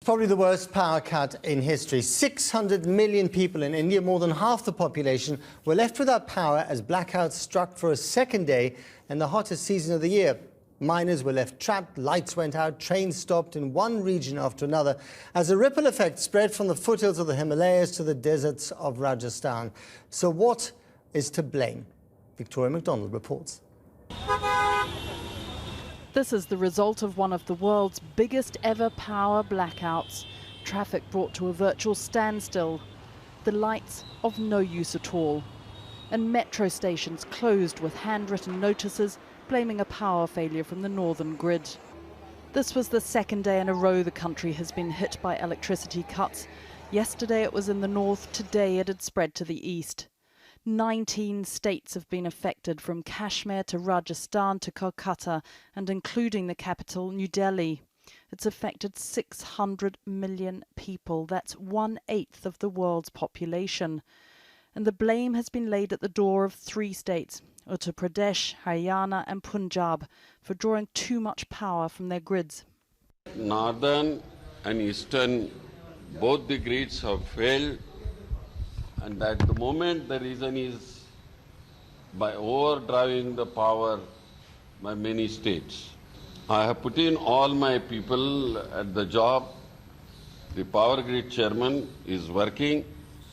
Probably the worst power cut in history. 600 million people in India, more than half the population, were left without power as blackouts struck for a second day in the hottest season of the year. Miners were left trapped, lights went out, trains stopped in one region after another as a ripple effect spread from the foothills of the Himalayas to the deserts of Rajasthan. So what is to blame? Victoria MacDonald reports. This is the result of one of the world's biggest ever power blackouts. Traffic brought to a virtual standstill. The lights of no use at all. And metro stations closed with handwritten notices blaming a power failure from the northern grid. This was the second day in a row the country has been hit by electricity cuts. Yesterday it was in the north, today it had spread to the east. 19 states have been affected, from Kashmir to Rajasthan to Kolkata, and including the capital, New Delhi. It's affected 600 million people. That's 1/8 of the world's population. And the blame has been laid at the door of 3 states, Uttar Pradesh, Haryana and Punjab, for drawing too much power from their grids. Northern and eastern, both the grids have failed. And at the moment, the reason is by overdriving the power by many states. I have put in all my people at the job. The power grid chairman is working.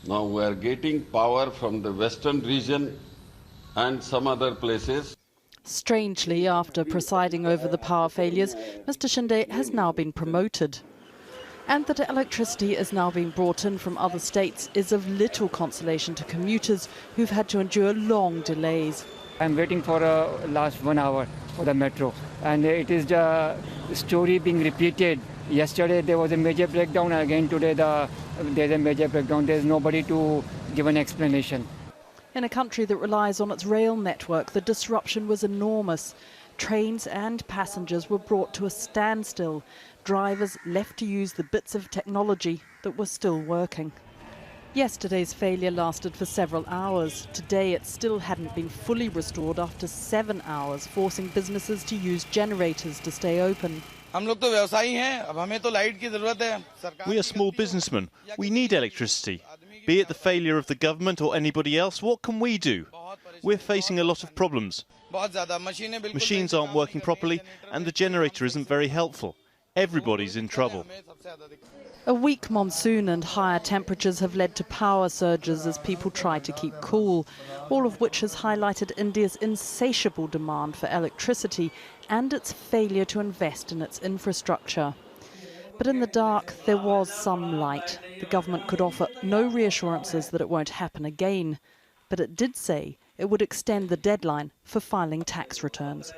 Now we are getting power from the western region and some other places. Strangely, after presiding over the power failures, Mr. Shinde has now been promoted. And that electricity is now being brought in from other states is of little consolation to commuters who've had to endure long delays. I'm waiting for last 1 hour for the metro, and it is the story being repeated. Yesterday there was a major breakdown, again today there's a major breakdown. There's nobody to give an explanation. In a country that relies on its rail network, the disruption was enormous. Trains and passengers were brought to a standstill. Drivers left to use the bits of technology that were still working. Yesterday's failure lasted for several hours. Today it still hadn't been fully restored after 7 hours, forcing businesses to use generators to stay open. We are small businessmen. We need electricity. Be it the failure of the government or anybody else, what can we do? We're facing a lot of problems. Machines aren't working properly and the generator isn't very helpful. Everybody's in trouble. A weak monsoon and higher temperatures have led to power surges as people try to keep cool, all of which has highlighted India's insatiable demand for electricity and its failure to invest in its infrastructure. But in the dark, there was some light. The government could offer no reassurances that it won't happen again, but it did say it would extend the deadline for filing tax returns.